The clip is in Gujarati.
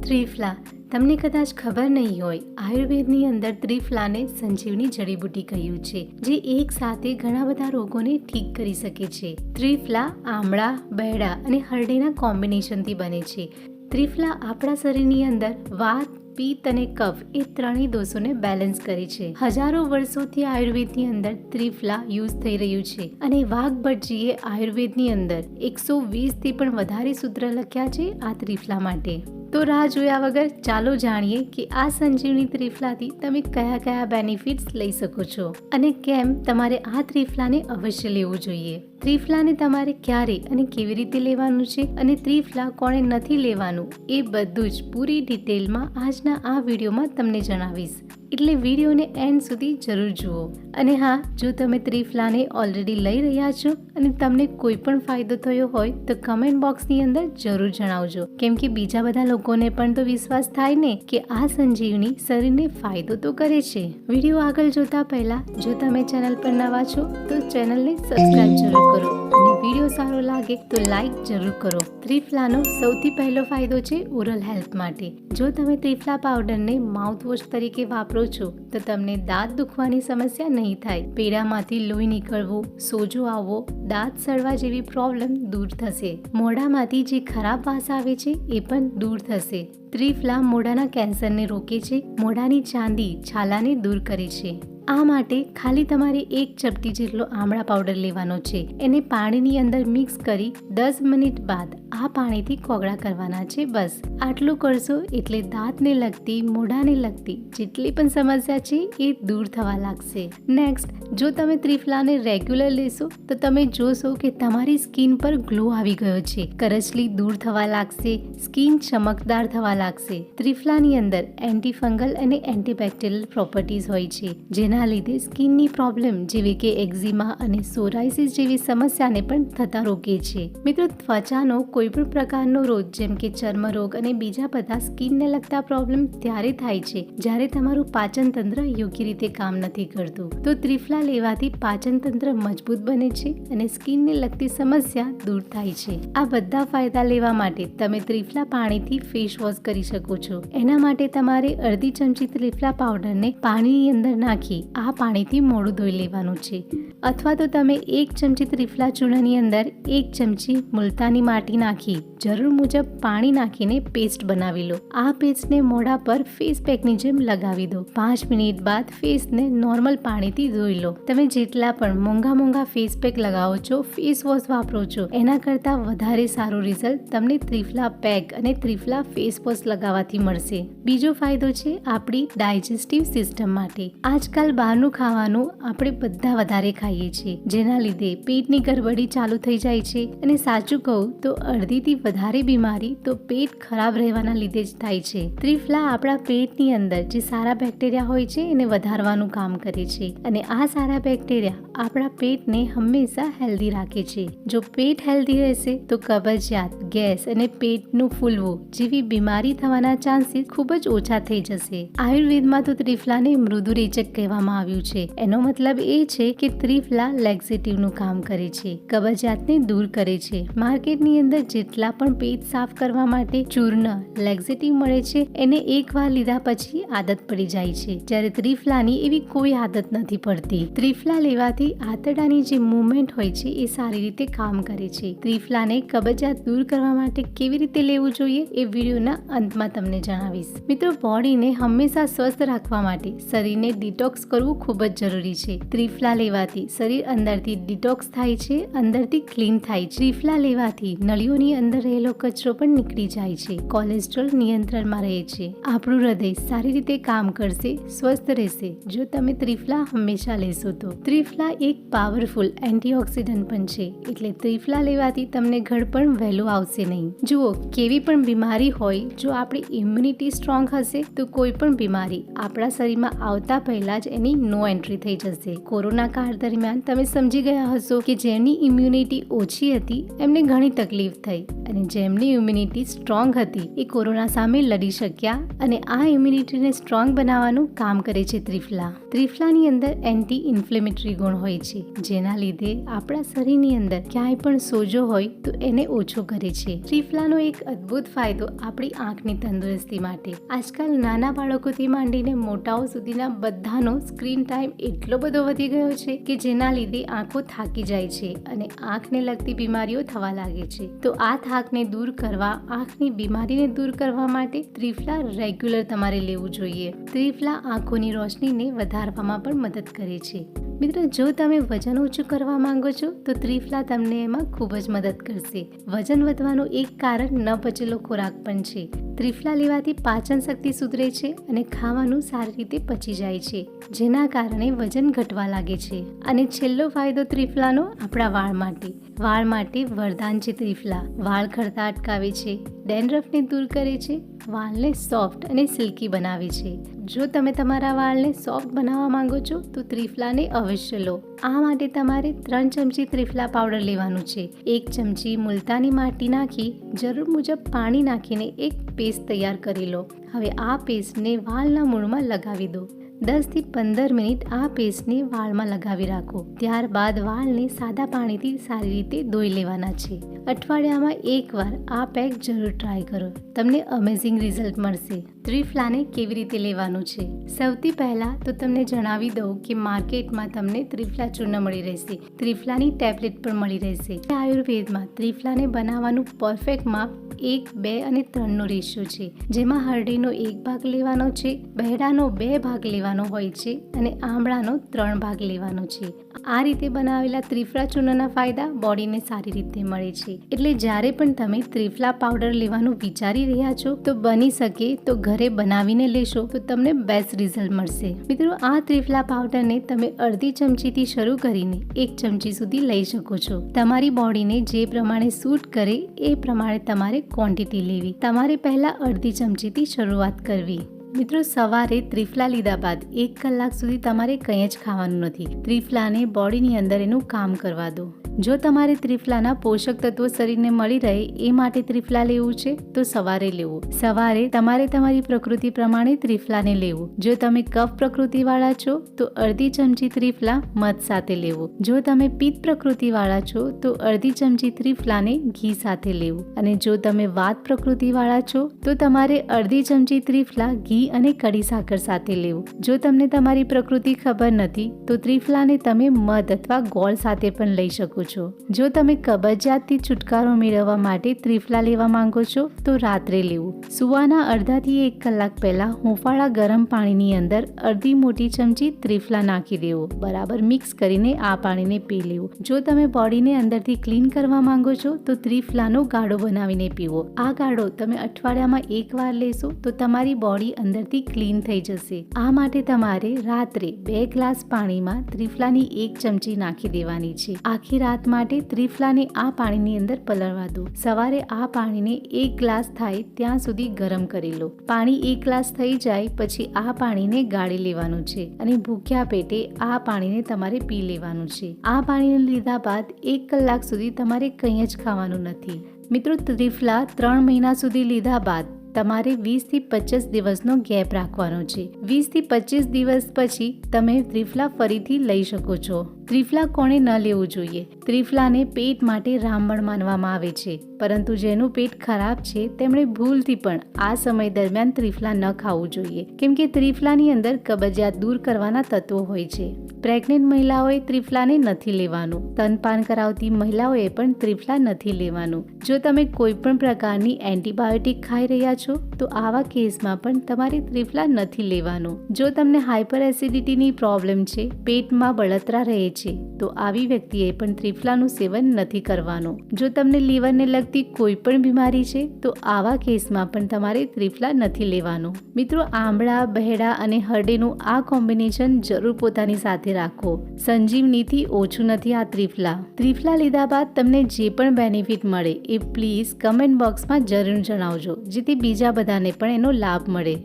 ત્રિફલા તમને કદાચ ખબર નહીં હોય, આયુર્વેદની અંદર ત્રિફલાને સંજીવની જડીબુટ્ટી કહ્યું છે, જે એક સાથે ઘણા બધા રોગોને ઠીક કરી શકે છે. ત્રિફલા આમળા, બેડા અને હરડેના કોમ્બિનેશનથી બને છે. ત્રિફલા આપણા શરીરની અંદર વાત, પિત્ત અને કફ એ ત્રણેય દોષોને બેલેન્સ કરે છે. હજારો વર્ષોથી આયુર્વેદની અંદર ત્રિફલા યુઝ થઈ રહ્યું છે અને વાઘભટ્ટજીએ આયુર્વેદની અંદર 120થી પણ વધારે સૂત્ર લખ્યા છે આ ત્રિફલા માટે. તો રાહ જોયા વગર ચાલો જાણીએ કે આ સંજીવની ત્રિફલાથી તમે કયા કયા બેનિફિટ્સ લઈ શકો છો અને કેમ તમારે આ ત્રિફલાને અવશ્ય લેવું જોઈએ. ત્રિફલાને તમારે ક્યારે અને કેવી રીતે લેવાનું છે અને ત્રિફલા કોણે નથી લેવાનું એ બધું જ પૂરી ડિટેલમાં આજના આ વિડીયોમાં તમને જણાવીશ. એટલે વિડીયોને એન્ડ સુધી જરૂર જુઓ. અને હા, જો તમે ત્રિફલાને ઓલરેડી લઈ રહ્યા છો અને તમને કોઈ પણ ફાયદો થયો હોય તો કમેન્ટ બોક્સની અંદર જરૂર જણાવજો, કેમ કે બીજા બધા લોકોને પણ તો વિશ્વાસ થાય ને કે આ સંજીવની શરીરને ફાયદો તો કરે છે. વિડીયો આગળ જોતા પહેલા જો તમે ચેનલ પર નવા છો તો ચેનલને સબસ્ક્રાઇબ જરૂર કરો અને વિડીયો સારો લાગે તો લાઈક જરૂર કરો. ત્રિફલાનો સૌથી પહેલો ફાયદો છે ઓરલ હેલ્થ માટે. જો તમે ત્રિફલા પાવડરને માઉથવોશ તરીકે વાપરો છો તો તમને દાંત દુખવાની સમસ્યા નહીં થાય. પેડામાંથી લોહી નીકળવું, સોજો આવવો, દાંત સડવા જેવી પ્રોબ્લેમ દૂર થશે. મોઢામાંથી જે ખરાબ વાસ આવે છે એ પણ દૂર થશે. ત્રિફલા મોઢાના કેન્સરને રોકે છે, મોઢાની ચાંદી, છાલાને દૂર કરે છે. આ માટે ખાલી તમારે 1 ચપટી જેટલો આમળા પાવડર લેવાનો છે. એને પાણીની અંદર મિક્સ કરી 10 મિનિટ બાદ આ પાણીથી કોગળા કરવાના છે. બસ આટલું કરશો એટલે દાંતને લગતી, મોઢાને લગતી જેટલી પણ સમસ્યા છે એ દૂર થવા લાગશે. નેક્સ્ટ, જો તમે ત્રિફલાને રેગ્યુલર લેશો તો તમે જોશો કે તમારી સ્કિન પર ગ્લો આવી ગયો છે, કરચલી દૂર થવા લાગશે, સ્કિન ચમકદાર થવા લાગશે. ત્રિફલાની અંદર એન્ટી ફંગલ અને એન્ટીબેક્ટેરિયલ પ્રોપર્ટીઝ હોય છે, જેના લીધે સ્કિનની પ્રોબ્લેમ જેવી કે એક્ઝિમા અને સોરાઇસિસ જેવી સમસ્યાને પણ થતા રોકે છે. મિત્રો, ત્વચાનો કોઈ પણ પ્રકારનો રોગ જેમ કે ચર્મરોગ અને બીજા બધા સ્કિનને લગતા પ્રોબ્લેમ ત્યારે થાય છે જ્યારે તમારું પાચન તંત્ર યોગ્ય રીતે કામ નથી કરતું. તો ત્રિફલા લેવાથી પાચન તંત્ર મજબૂત બને છે અને સ્કિનને લગતી સમસ્યા દૂર થાય છે. આ બધા ફાયદા લેવા માટે તમે ત્રિફલા પાણીથી ફેસ વોશ કરી શકો છો. એના માટે તમારે અડધી ચમચી ત્રિફલા પાવડરને પાણીની અંદર નાખી આ પાણીથી મોઢું ધોઈ લેવાનું છે. અથવા તો તમે 1 ચમચી ત્રિફલા ચૂર્ણની અંદર 1 ચમચી મુલતાની માટી નાખી જરૂર મુજબ પાણી નાખીને પેસ્ટ બનાવી લો. આ પેસ્ટને મોઢા પર ફેસ પેકની જેમ લગાવી દો. 5 મિનિટ બાદ ફેસને નોર્મલ પાણીથી ધોઈ લો. તમે જેટલા પણ મોંઘા ફેસ પેક લગાવો છો, ફેસ વોશ વાપરો છો, એના કરતાં વધારે સારું રિઝલ્ટ તમને ત્રિફલા પેક અને ત્રિફલા ફેસ વોશ લગાવવાથી મળશે. બીજો ફાયદો છે આપણી ડાયજેસ્ટિવ સિસ્ટમ માટે. આજકાલ બહારનું ખાવાનું આપણે બધા વધારે ખાઈએ છીએ, જેના લીધે પેટની ગડબડી ચાલુ થઈ જાય છે. અને સાચું કહું તો અડધીથી વધારે બીમારી તો પેટ ખરાબ રહેવાના લીધે જ થાય છે. ત્રિફલા આપણા પેટની અંદર જે સારા બેક્ટેરિયા હોય છે એને વધારવાનું કામ કરે છે અને આ સારા બેક્ટેરિયા આપણા પેટને હંમેશા હેલ્ધી રાખે છે. જો પેટ હેલ્ધી રહેશે તો કબજિયાત, ગેસ અને પેટનું ફૂલવું જેવી બીમારી થવાના ચાન્સીસ ખૂબ જ ઓછા થઈ જશે. આયુર્વેદમાં તો ત્રિફલાને મૃદુરેચક કહેવામાં આવ્યું છે. એનો મતલબ એ છે કે ત્રિફલા લેક્સેટિવનું કામ કરે છે, કબજિયાતને દૂર કરે છે. માર્કેટની અંદર જેટલા પણ પેટ સાફ કરવા માટે ચૂર્ણ, લેક્સેટિવ મળે છે એને એકવાર લીધા પછી આદત પડી જાય છે, જ્યારે ત્રિફલાની એવી કોઈ આદત નથી પડતી. ત્રિફલા લેવાથી આંતરડાની જે મૂવમેન્ટ હોય છે એ સારી રીતે કામ કરે છે. ત્રિફલાને કબજિયાત દૂર કરવા માટે કેવી રીતે લેવું જોઈએ એ વિડીયોના અંતમાં તમને જણાવીશ. મિત્રો, બોડીને હંમેશા સ્વસ્થ રાખવા માટે શરીરને ડિટોક્સ કરવું ખૂબ જ જરૂરી છે. ત્રિફલા લેવાથી શરીર અંદરથી ડિટોક્સ થાય છે, અંદરથી ક્લીન થાય છે. ત્રિફલા લેવાથી નળીઓની અંદર રહેલો કચરો પણ નીકળી જાય છે, કોલેસ્ટ્રોલ નિયંત્રણમાં રહે છે, આપણું હૃદય સારી રીતે કામ કરશે, સ્વસ્થ રહેશે જો તમે ત્રિફલા હંમેશા લેશો તો. ત્રિફલા એક પાવરફુલ એન્ટીઓક્સિડન્ટ પણ છે, એટલે ત્રિફલા લેવાથી તમને ઘડપણ વહેલું આવશે નહીં. જુઓ, કેવી પણ બીમારી હોય, જો આપણી ઇમ્યુનિટી સ્ટ્રોંગ હશે તો કોઈ પણ બીમારી આપણા શરીરમાં આવતા પહેલા જ એની નો એન્ટ્રી થઈ જશે. કોરોના કાળ દરમિયાન તમે સમજી ગયા હશો કે જેમની ઇમ્યુનિટી ઓછી હતી એમને ઘણી તકલીફ થઈ અને જેમની ઇમ્યુનિટી સ્ટ્રોંગ હતી એ કોરોના સામે લડી શક્યા અને આ ઇમ્યુનિટીને સ્ટ્રોંગ બનાવવાનું કામ કરે છે ત્રિફલા. ત્રિફલાની અંદર એન્ટી ઇન્ફ્લેમેટરી ગુણ હોય હોય છે, જેના લીધે આપણા શરીરની અંદર ક્યાંય પણ સોજો હોય તો એને ઓછો કરે છે. ત્રિફલાનો એક અદ્ભુત ફાયદો આપણી આંખની તંદુરસ્તી માટે. આજકાલ નાના બાળકોથી માંડીને મોટાઓ સુધીના બધાનો સ્ક્રીન ટાઈમ એટલો બધો વધી ગયો છે કે જેના લીધે આંખો થાકી જાય છે અને આંખને લગતી બીમારીઓ થવા લાગે છે. તો આ થાકને દૂર કરવા, આંખની બીમારીને દૂર કરવા માટે ત્રિફલા રેગ્યુલર તમારે લેવું જોઈએ. ત્રિફલા આંખોની રોશનીને વધારવામાં પણ મદદ કરે છે. મિત્રો, જો તમે વજન ઓછું કરવા માંગો છો તો ત્રિફલા તમને એમાં ખૂબ જ મદદ કરશે. વજન વધવાનું એક કારણ ન પચેલો ખોરાક પણ છે. ત્રિફલા લેવાથી પાચન શક્તિ સુધરે છે અને ખાવાનું સારી રીતે પચી જાય છે, જેના કારણે વજન ઘટવા લાગે છે. અને છેલ્લો ફાયદો ત્રિફલાનો આપણા વાળ માટે. વાળ માટે વરદાન છે ત્રિફલા. વાળ ખરતા અટકાવે છે, ડેન્ડ્રફને દૂર કરે છે, વાળને સોફ્ટ અને સિલ્કી બનાવે છે. જો તમે તમારા વાળને સોફ્ટ બનાવવા માંગો છો તો ત્રિફલાને અવશ્ય લો. આ માટે તમારે 3 ચમચી ત્રિફલા પાવડર લેવાનું છે. 1 ચમચી મુલતાની માટી નાખી જરૂર મુજબ પાણી નાખીને એક પેસ્ટ તૈયાર કરી લો. હવે આ પેસ્ટને વાળના મૂળમાં લગાવી દો. 10 થી 15 મિનિટ આ પેસ્ટને વાળમાં લગાવી રાખો. ત્યારબાદ વાળને સાદા પાણીથી સારી રીતે ધોઈ લેવાના છે. અઠવાડિયામાં એકવાર આ પેક જરૂર ટ્રાય કરો. તમને અમેઝિંગ રિઝલ્ટ મળશે. ત્રિફલાને કેવી રીતે લેવાનું છે? સૌથી પહેલા તો તમને જણાવી દઉં કે માર્કેટમાં તમને ત્રિફલા ચૂર્ણ મળી રહેશે. ત્રિફલાની ટેબ્લેટ પણ મળી રહેશે. આયુર્વેદમાં ત્રિફલાને બનાવવાનું પરફેક્ટ માપ 1, 2 અને 3નો રેશિયો છે, જેમાં હળદીનો 1 ભાગ લેવાનો છે, બહેડાનો 2 ભાગ લેવાનો હોય છે અને આમળાનો 3 ભાગ લેવાનો છે. આ રીતે બનાવેલા ત્રિફલા ચૂર્ણના ફાયદા બોડીને સારી રીતે મળે છે. એટલે જ્યારે પણ તમે ત્રિફલા પાવડર લેવાનું વિચારી રહ્યા છો તો બની શકે તો ઘરે બનાવીને લેશો તો તમને બેસ્ટ રિઝલ્ટ મળશે. મિત્રો, આ ત્રિફલા પાવડરને તમે અડધી ચમચીથી શરૂ કરીને 1 ચમચી સુધી લઈ શકો છો. તમારી બોડીને જે પ્રમાણે સૂટ કરે એ પ્રમાણે તમારે ક્વોન્ટિટી લેવી. તમારે પહેલા અડધી ચમચીથી શરૂઆત કરવી. મિત્રો, સવારે ત્રિફલા લીધા બાદ 1 કલાક સુધી તમારે કંઈ જ ખાવાનું નથી. ત્રિફલાને બોડીની અંદર એનું કામ કરવા દો. જો તમારે ત્રિફલાના પોષક તત્વો શરીરને મળી રહે એ માટે ત્રિફલા લેવું છે તો સવારે લેવું. સવારે તમારે તમારી પ્રકૃતિ પ્રમાણે ત્રિફલાને લેવું. જો તમે કફ પ્રકૃતિવાળા છો તો અડધી ચમચી ત્રિફલા મધ સાથે લેવું. જો તમે પિત્ત પ્રકૃતિવાળા છો તો અડધી ચમચી ત્રિફલાને ઘી સાથે લેવું. અને જો તમે વાત પ્રકૃતિવાળા છો તો તમારે અડધી ચમચી ત્રિફલા ઘી અને કડી સાકર સાથે લેવું. જો તમને તમારી પ્રકૃતિ ખબર નથી તો ત્રિફલાને તમે મધ અથવા ગોળ સાથે પણ લઈ શકો છો. જો તમે કબજિયાતથી છુટકારો મેળવવા માટે ત્રિફલા લેવા માંગો છો તો રાત્રે લેવું. સુવાના અડધાથી 1 કલાક પહેલા હુંફાળા ગરમ પાણીની અંદર અડધી મોટી ચમચી ત્રિફલા નાખી દેવો. બરાબર મિક્સ કરીને આ પાણીને પી લેવું. જો તમે બોડીને અંદરથી ક્લીન કરવા માંગો છો તો ત્રિફલાનો ગાળો બનાવીને પીવો. આ ગાળો તમે અઠવાડિયામાં એકવાર લેશો તો તમારી બોડી અંદરથી ક્લીન થઈ જશે. આ માટે તમારે રાત્રે 2 ગ્લાસ પાણીમાં ત્રિફલાની 1 ચમચી નાખી દેવાની છે. આખી રાત માટે ત્રિફલાને આ પાણીની અંદર પલળવા દો. સવારે આ પાણીને 1 ગ્લાસ થાય ત્યાં સુધી ગરમ કરી લો. પાણી 1 ગ્લાસ થઈ જાય પછી આ પાણીને ગાળી લેવાનું છે અને ભૂખ્યા પેટે આ પાણીને તમારે પી લેવાનું છે. આ પાણીને લીધા બાદ 1 કલાક સુધી તમારે કંઈ જ ખાવાનું નથી. મિત્રો, ત્રિફલા 3 મહિના સુધી લીધા બાદ તમારે 20 થી 25 દિવસનો ગેપ રાખવાનો છે. 20 થી 25 દિવસ પછી તમે ત્રિફલા ફરીથી લઈ શકો છો. ત્રિફલા કોણે ન લેવું જોઈએ? ત્રિફલાને પેટ માટે રામબાણ માનવામાં આવે છે, પરંતુ જેનું પેટ ખરાબ છે તેમણે ભૂલથી પણ આ સમય દરમિયાન ત્રિફલા ન ખાવું જોઈએ, કેમ કે ત્રિફલાની અંદર કબજિયાત દૂર કરવાના તત્વો હોય છે. પ્રેગ્નેન્ટ મહિલાઓએ ત્રિફલાને નથી લેવાનું. સ્તનપાન કરાવતી મહિલાઓએ પણ ત્રિફલા નથી લેવાનું. જો તમે કોઈ પણ પ્રકારની એન્ટીબાયોટિક ખાઈ રહ્યા છો તો આવા કેસમાં પણ તમારે ત્રિફલા નથી લેવાનું. જો તમને હાઇપર એસિડિટીની પ્રોબ્લેમ છે, પેટમાં બળતરા રહે છે, તો આવી વ્યક્તિએ પણ ત્રિફલાનું સેવન નથી કરવાનું. જો તમને લીવરને લગતી કોઈ પણ બીમારી છે તો આવા કેસમાં પણ તમારે ત્રિફલા નથી લેવાનું. મિત્રો, આંબળા, બહેડા અને હરડેનું આ કોમ્બિનેશન જરૂર પોતાની સાથે રાખો. સંજીવનીથી ઓછું નથી આ ત્રિફલા. ત્રિફલા લીધા બાદ તમને જે પણ બેનિફિટ મળે એ પ્લીઝ કમેન્ટ બોક્સમાં જરૂર જણાવજો, જેથી બીજા બધાને પણ એનો લાભ મળે.